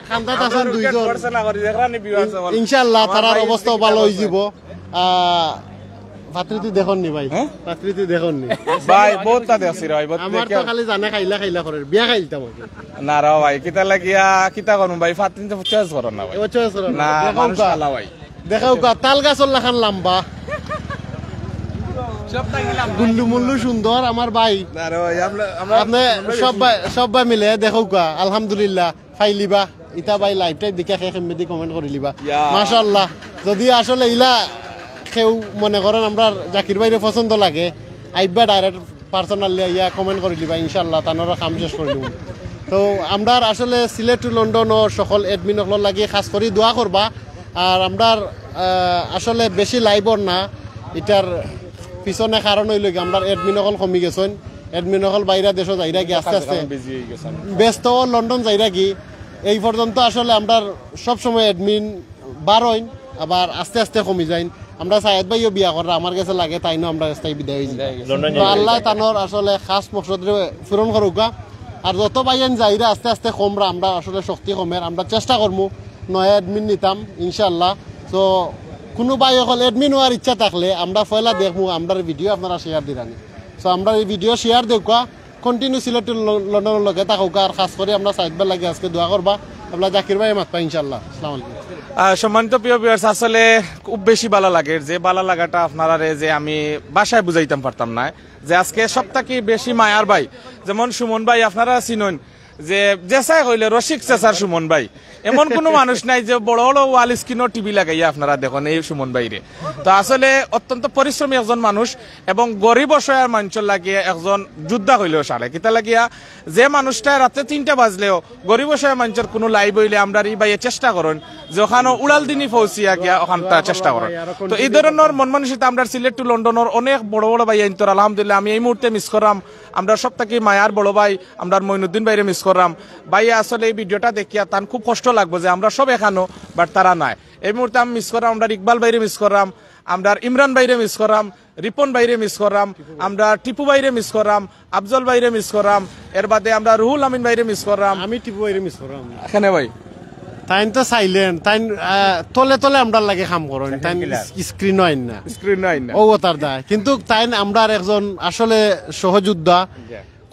খান্দাত আছেন দুইজন, ইনশাআল্লাহ তারার অবস্থা ভালো হয়ে যাব। পাত্রীতি দেখুন নি ভাই হ্যাঁ? পাত্রীতি দেখুন নি ভাই বহুতটা দেখছি রে ভাই বহুত আমার তো খালি জানে খাইলা করে বিয়া খাইতাম আগে না রে ভাই কিতা লাগিয়া কিতা করুন ভাই ফাতিন তো চয়েস করুন না ভাই এবার চয়েস করো না দেখাও মানুষ কা আলা ভাই দেখাও কা তাল গাছর লাখান লম্বা গুল্লু মুল্লু সুন্দর আমার ভাই না রে ভাই আপনি সব ভাই মিলে দেখো কা আলহামদুলিল্লাহ ফাইলিবা ইতা ভাই লাইভটাই দেখে খেমেদি কমেন্ট করে লিবা মাশাআল্লাহ যদি আসলে ইলা কেউ মনে করেন আমরা জাকির ভাইরে পছন্দ লাগে আইবা ডাইরেক্ট পার্সোনালি ইয়া কমেন্ট করে লিবা ইনশাআল্লাহ তানোরা কাম শেষ করে দিব তো আমরা আসলে সিলেট টু লন্ডন ও সকল এডমিন হল লাগে খাস করে দোয়া করবা আর আমরা আসলে বেশি লাইভর না এটার পিছনে কারণ হইল কি আমরা এডমিন হল কমি গেছেন এডমিন হল বাইরে দেশ যাইরা কি আস্তে আস্তে ব্যস্ত লন্ডন যাইরা কি এই পর্যন্ত আসলে আমরা সবসময় এডমিন বারোইন আবার আস্তে আস্তে কমি যাইন আমরা সায়েদ ভাইও বিয়া করা আমার কাছে লাগে তাই না আমরা স্থায়ী বিদায় হয়ে যাই তো আল্লাহ তানোর আসলে খাস মকসদরে পূরণ করুকা আর যত বাইন যাইরা আস্তে আস্তে কমরা আমরা আসলে শক্তি কমের আমরা চেষ্টা করবো নয়া এডমিন নিতাম ইনশাল্লাহ তো কোনো বাই হল এডমিন হওয়ার ইচ্ছা থাকলে আমরা পয়লা দেখবো আমরা ভিডিও আপনারা শেয়ার দিলানি সো আমরা এই ভিডিও শেয়ার দেখুয়া কন্টিনিউ সিলেট লন্ডনের লগে থাকুকা আর খাস করে আমরা সাইডবার লাগে আজকে দোয়া করবা আমরা জাকির ভাই মাতপা ইনশাল্লাহ আসসালামু আলাইকুম সম্মানিত প্রিয় ভিউয়ার্স আসলে খুব বেশি ভালো লাগে যে ভালো লাগাটা আপনারা যে আমি বাসায় বুঝাইতাম পারতাম না যে আজকে সবথেকে বেশি মায়ার ভাই যেমন সুমন ভাই আপনারা চিনুন যে জেসাই হইলে রসিক চেসার সুমন ভাই এমন কোনো মানুষ নাই যে বড় বড় ওয়াল স্ক্রিনও টিভি লাগাইয়া আপনারা দেখুন এই সুমন ভাইরে তো আসলে অত্যন্ত পরিশ্রমী একজন মানুষ এবং গরিব অসহায় মানুষের লাগিয়ে একজন যোদ্ধা হইলেও সারে কিতা লাগিয়া যে মানুষটা রাতে 3টা বাজলেও গরিব অসহায় মানুষের কোনো লাইভ হইলে আমরা এই বাইয়ে চেষ্টা করুন যে ওখানে উড়াল দিনই পৌঁছিয়া গিয়া ওখানটা চেষ্টা করুন তো এই ধরনের মন মানসিকতা আমরা সিলেট টু লন্ডনের অনেক বড় বড় ভাই আইন্তর আলহামদুলিল্লাহ আমি এই মুহূর্তে মিস করাম আমরা সব থেকে মায়ার বড় ভাই আমরা মইনুদ্দিন ভাইরে মিস করলাম ভাই আসলে এই ভিডিওটা দেখিয়া তার খুব কষ্ট লাগবে যে আমরা সব এখানো বাট তারা নাই এই মুহূর্তে আমি মিস করলাম আমরা ইকবাল ভাইরে মিস করলাম আমরা ইমরান ভাইরে মিস করলাম রিপন ভাইরে মিস করলাম আমরা টিপু ভাইরে মিস করলাম আফজল ভাইরে মিস করলাম এর বাদে আমরা রুহুল আমিন ভাইরে মিস করলাম আমি টিপু ভাইরে মিস করলাম এখানে ভাই তাইন তো সাইলেন্ট তাইন তলে তলে আমরা লাগে কাম করেন তাইন স্ক্রিন আইন না ও তার দায় কিন্তু তাইন আমরা একজন আসলে সহযোদ্ধা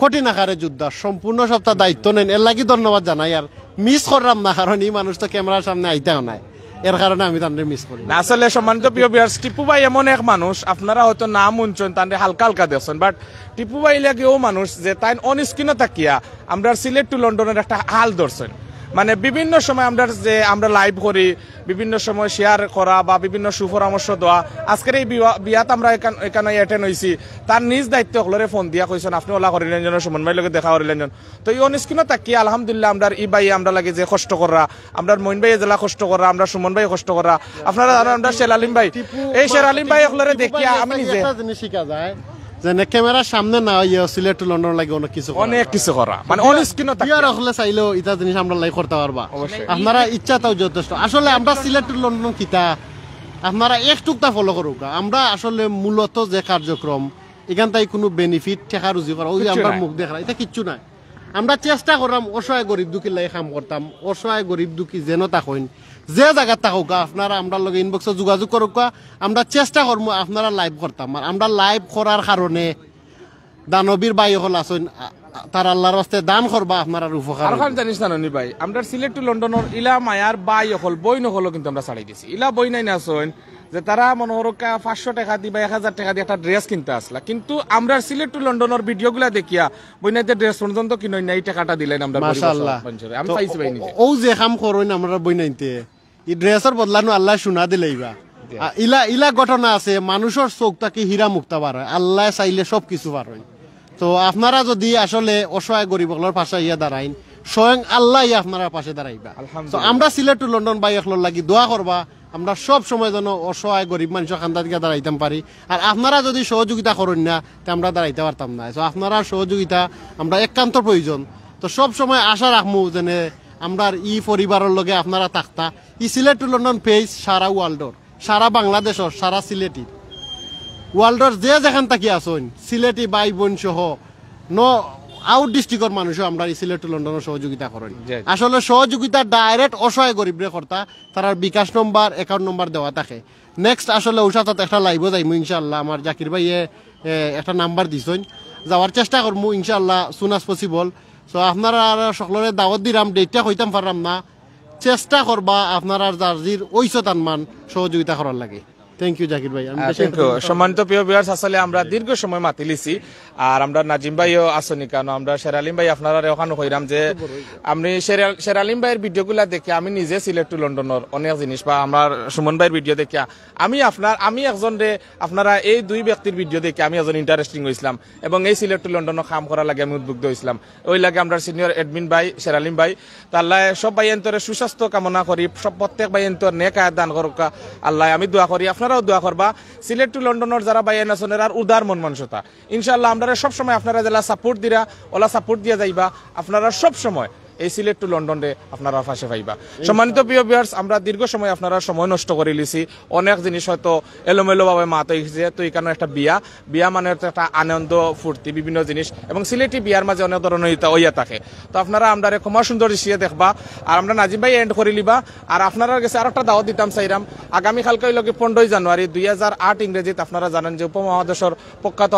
কঠিন আকারে যোদ্ধা সম্পূর্ণ সপ্তাহ দায়িত্ব নেন এর লাগি ধন্যবাদ জানাই আর মিস করলাম না কারণ এই মানুষ তো ক্যামেরার সামনে আইতেও নাই এর কারণে আমি তাদের মিস করি আসলে সম্মানিত প্রিয় ভিউয়ার্স টিপু ভাই এমন এক মানুষ আপনারা হয়তো নাম শুনছেন তাদের হালকা হালকা দেখছেন বাট টিপু ভাই লাগে ও মানুষ যে তাই অন স্ক্রিনে তাকিয়া আমরা সিলেট টু লন্ডনের একটা হাল ধরছেন মানে বিভিন্ন সময় আমরা যে আমরা লাইভ করি বিভিন্ন সময় শেয়ার করা বা বিভিন্ন সুপরামর্শ দেওয়া আজকের এই বিয়াত আমরা এখানে অ্যাটেন্ড হয়েছি তার নিজ দায়িত্ব হলরে ফোন দিয়া কইছেন আপনি ওলা করিলেন জন সুমন ভাই লগে দেখা করিলেন জন তো এই অনস্ক্রিনে তাকি আলহামদুলিল্লাহ আমরা ই ভাই আমরা লাগে যে কষ্ট করা আমরা মইন ভাই জেলা কষ্ট করা আমরা সুমন ভাই কষ্ট করা আপনারা আমরা শেরালিম ভাই এই শেরালিম ভাই হলরে দেখিয়া আমি নিজে জিনিস শিখা যায় যে ক্যামেরার সামনে না ইয়ে সিলেট টু লন্ডন লাগে অনেক কিছু করা মানে অন স্ক্রিনে তাকিয়া রাখলে চাইলেও এটা জিনিস আমরা লাইক করতে পারবা আপনারা ইচ্ছা তাও যথেষ্ট আসলে আমরা সিলেট টু লন্ডন কিতা আপনারা একটুকটা ফলো করুক আমরা আসলে মূলত যে কার্যক্রম এখান থেকে কোনো বেনিফিট ঠেকা রুজি করা ওই আমরা মুখ দেখা এটা কিচ্ছু নাই আমরা চেষ্টা করলাম অসহায় গরিব দুঃখীর লাগে কাম করতাম অসহায় গরিব দুঃখী যেন তাকইন যে জায়গা থাকুক আপনারা আমরা লগে ইনবক্সে যোগাযোগ করুক আমরা চেষ্টা করবো আপনারা লাইভ করতাম আর আমরা লাইভ করার কারণে দানবীর বাই হল আসুন তার আল্লাহর রাস্তায় দান করবা আপনারা উপকার আর জানিস না ননি ভাই আমরা সিলেট টু লন্ডনের ইলা মায়ার বাই হল বই নহল কিন্তু আমরা ছাড়াই দিছি ইলা বই নাই না আসুন যে তারা মনোহরকা 500 টাকা দি বা 1000 টাকা দিয়ে একটা ড্রেস কিনতে আসলা কিন্তু আমরা সিলেট টু লন্ডনের ভিডিওগুলা দেখিয়া বইনাইতে ড্রেস পর্যন্ত কিনই নাই টাকাটা দিলেন আমরা মাশাআল্লাহ আমি পাইছি ভাই নিজে ও যে কাম করইন আমরা বইনাইতে এই ড্রেসের বদলানো আল্লাহ শোনা দিলেইবা ইলা ইলা ঘটনা আছে মানুষের চোখটাকে হীরা মুক্তা বার হয় আল্লাহ চাইলে সব কিছু বার হয় তো আপনারা যদি আসলে অসহায় গরিবগুলোর পাশে ইয়া দাঁড়াইন স্বয়ং আল্লাহ আপনারা পাশে দাঁড়াইবা তো আমরা সিলেট টু লন্ডন বাই একলোর লাগি দোয়া করবা আমরা সব সময় যেন অসহায় গরিব মানুষের খান্দা দিকে দাঁড়াইতাম পারি আর আপনারা যদি সহযোগিতা করেন না তো আমরা দাঁড়াইতে পারতাম না তো আপনারা সহযোগিতা আমরা একান্ত প্রয়োজন তো সব সময় আশা রাখবো যেন আমরা ই পরিবারের লগে আপনারা থাকতা ই সিলেট টু লন্ডন পেজ সারা ওয়ার্ল্ডর সারা বাংলাদেশর সারা সিলেটির ওয়ার্ল্ডর যে যেখান থাকি আসুন সিলেটি ভাই বোন সহ আউট ডিস্ট্রিক্টর মানুষও আমরা এই সিলেট টু লন্ডনের সহযোগিতা করেন আসলে সহযোগিতা ডাইরেক্ট অসহায় গরিবরে কর্তা তার বিকাশ নম্বর অ্যাকাউন্ট নম্বর দেওয়া থাকে নেক্সট আসলে ওর সাথে একটা লাইভও যাইমু ইনশাল্লাহ আমার জাকির ভাইয়ে একটা নাম্বার দিছেন যাওয়ার চেষ্টা করবো ইনশাল্লাহ সুন আজ পসিবল সো আপনারা সকলের দাওয়াত দিলাম ডেটটা হইতাম পারলাম না চেষ্টা করবা আপনারা জার্জির ওইসো তানমান সহযোগিতা করার লাগে থ্যাংক ইউ জাকির ভাই সম্মানিত প্রিয় ভিউয়ার্স আসলে আমরা দীর্ঘ সময় মাতিলিছি আর আমরা নাজিম ভাইও আসনি কেন আমরা শেরালিম ভাই আপনারা ওখানে কইরাম যে আমি শেরালিম ভাইয়ের ভিডিওগুলা দেখে আমি নিজে সিলেট টু লন্ডনের অনেক জিনিস বা আমার সুমন ভাইয়ের ভিডিও দেখে আমি একজন রে আপনারা এই দুই ব্যক্তির ভিডিও দেখে আমি একজন ইন্টারেস্টিং হয়েছিলাম এবং এই সিলেট টু লন্ডনের কাম করার লাগে আমি উদ্বুদ্ধ হয়েছিলাম ওই লাগে আমরা সিনিয়র এডমিন ভাই শেরালিম ভাই তাল্লাহ সব ভাইয়েন্তরে সুস্বাস্থ্য কামনা করি সব প্রত্যেক ভাইয়েন্তর নেক আয়াত দান করুক আল্লাহ আমি দোয়া করি আপনারাও দোয়া করবা সিলেট টু লন্ডনের যারা বাইয়ান আছেন আর উদার মন মানসতা ইনশাআল্লাহ আপনারা সবসময় আপনারা যারা সাপোর্ট দিরা ওলা সাপোর্ট দিয়া যাইবা আপনারা সবসময় এই সিলেট টু লন্ডনে আপনারা ফাঁসে পাইবা সম্মানিত প্রিয় ভিউয়ার্স আমরা দীর্ঘ সময় আপনারা সময় নষ্ট করে লিছি অনেক জিনিস হয়তো এলোমেলো ভাবে মাত হয়েছে তো এখানে একটা বিয়া মানে একটা আনন্দ ফুর্তি বিভিন্ন জিনিস এবং সিলেটি বিয়ার মাঝে অনেক ধরনের ইয়া থাকে তো আপনারা আমরা ক্ষমা সুন্দর দৃশ্যে দেখবা আর আমরা নাজিম ভাই এন্ড করে লিবা আর আপনারা কাছে আর একটা দাওয়াত দিতাম চাইরাম আগামীকালকে লগে 15 জানুয়ারি 2008 ইংরেজিতে আপনারা জানেন যে উপমহাদেশের প্রখ্যাত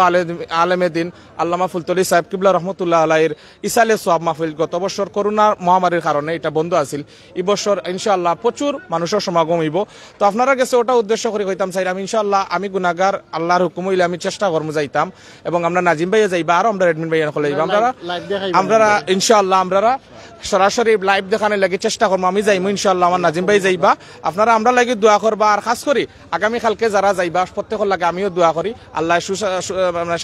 আলেমে দিন আল্লামা ফুলতলি সাহেব কিবলা রহমতুল্লাহ আলাইহির ইসালে সোয়াব মাহফিল গত বছর করোনার মহামারীর কারণে এটা বন্ধ আছিল এই বছর ইনশাআল্লাহ প্রচুর মানুষের সমাগম হইব তো আপনারা কাছে ওটা উদ্দেশ্য করে কইতাম চাইলাম ইনশাআল্লাহ আমি গুনাহগার আল্লাহর হুকুম হইলে আমি চেষ্টা করবো যাইতাম এবং আমরা নাজিম ভাইয়া যাইবা আর আমরা এডমিন ভাইয়া হলে আমরা ইনশাআল্লাহ আমরা সরাসরি লাইভ দেখানোর লাগে চেষ্টা করবো আমি যাইমু ইনশাআল্লাহ আমার নাজিম ভাই যাইবা আপনারা আমরা লাগে দোয়া করবা আর খাস করি আগামীকালকে যারা যাইবা প্রত্যেকের লাগে আমিও দোয়া করি আল্লাহ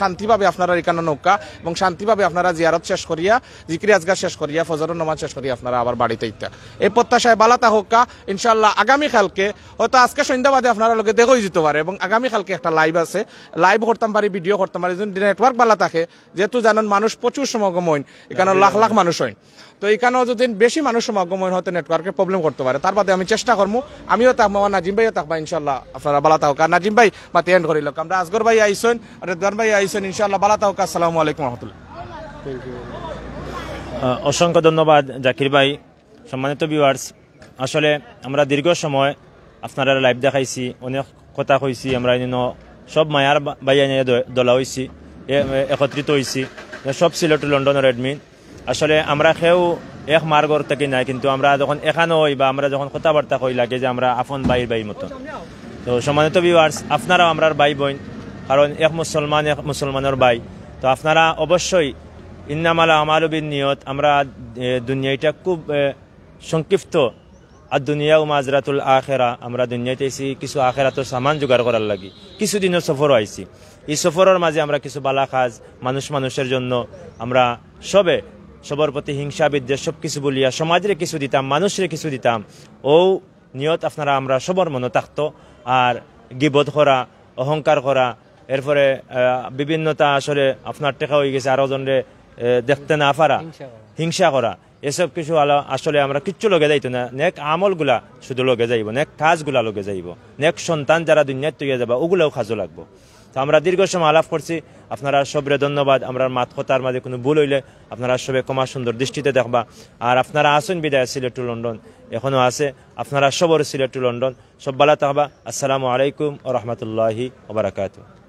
শান্তিভাবে আপনারা এখানে নৌকা এবং শান্তিভাবে আপনারা জিয়ারত শেষ করিয়া জিকির আজগার শেষ করিয়া ফজরের নামাজ শেষ করিয়া আপনারা আবার বাড়িতে ইত্যা এই প্রত্যাশায় বালাতা হোকা ইনশাআল্লাহ আগামীকালকে হয়তো আজকে সন্ধ্যাবাদে আপনারা লোকে দেখেই যেতে পারে এবং আগামীকালকে একটা লাইভ আছে লাইভ করতাম পারি ভিডিও করতাম পারি যদি নেটওয়ার্ক বালা থাকে যেহেতু জানেন মানুষ প্রচুর সমাগম হইন এখানে লাখ লাখ মানুষ হইন তো এখানেও যদি বেশি মানুষ সমাগম হইন হয়তো নেটওয়ার্কের প্রবলেম করতে পারে তার বাদে আমি চেষ্টা করবো আমিও থাকবো আমার নাজিম ভাইও থাকবো ইনশাআল্লাহ আপনারা বালাতা হোক আর নাজিম ভাই মাতি এন্ড করিল আমরা আসগর ভাই আইসেন রেদওয়ান ভাই আইসেন ইনশাআল্লাহ বালাতা হোক আসসালামু আলাইকুম রহমতুল্লাহ অসংখ্য ধন্যবাদ জাকির ভাই সম্মানিত ভিউয়ার্স আসলে আমরা দীর্ঘ সময় আপনারা লাইভ দেখাইছি অনেক কথা কইছি আমরা সব মায়ার বাইয়া নিয়ে দলা হয়েছি একত্রিত হয়েছি সব সিলেট লন্ডনের এডমিন আসলে আমরা কেউ এক মার্গর থেকে নাই কিন্তু আমরা যখন এখানে হই বা আমরা যখন কথাবার্তা কই লাগে যে আমরা আপন ভাই মতো তো সম্মানিত ভিউয়ার্স আপনারাও আমরা ভাই বোন কারণ এক মুসলমানের ভাই তো আপনারা অবশ্যই ইন্নামালা আমালু বিন নিয়ত আমরা দুনিয়াটা খুব সংক্ষিপ্ত আর দুনিয়া ও মাজরাতুল আখেরা আমরা দুনিয়াতে এসে কিছু আখেরাতের সামান জোগাড় করার লাগি কিছুদিনের সফরও আইছি এই সফরের মাঝে আমরা কিছু বালা কাজ মানুষের জন্য আমরা সবার প্রতি হিংসা বিদ্বেষ সব কিছু বলিয়া সমাজে কিছু দিতাম মানুষের কিছু দিতাম ও নিয়ত আপনারা আমরা সবার মনে থাকতো আর গিবত করা অহংকার করা এরপরে বিভিন্নতা আসলে আপনার টেকা হয়ে গেছে আরো জনরে দেখতে না পারা হিংসা করা এসব কিছু আসলে আমরা কিচ্ছু লগে যাইতো না নেক আমলগুলা শুধু লগে যাইব নেক কাজগুলা লগে যাইব নেক সন্তান যারা দুনিয়াত তৈরি যাবা ওগুলাও কাজও লাগবো তো আমরা দীর্ঘ সময় আলাপ করছি আপনারা সবরে ধন্যবাদ আমরা মাত কথার মাঝে কোনো ভুল হইলে আপনারা সবে ক্ষমা সুন্দর দৃষ্টিতে দেখবা আর আপনারা আসুন বিদায় সিলেট টু লন্ডন এখনো আছে আপনারা সবর সিলেট টু লন্ডন সব ভালো থাকবা আসসালামু আলাইকুম ওয়া রাহমাতুল্লাহি ওয়া বারাকাতুহু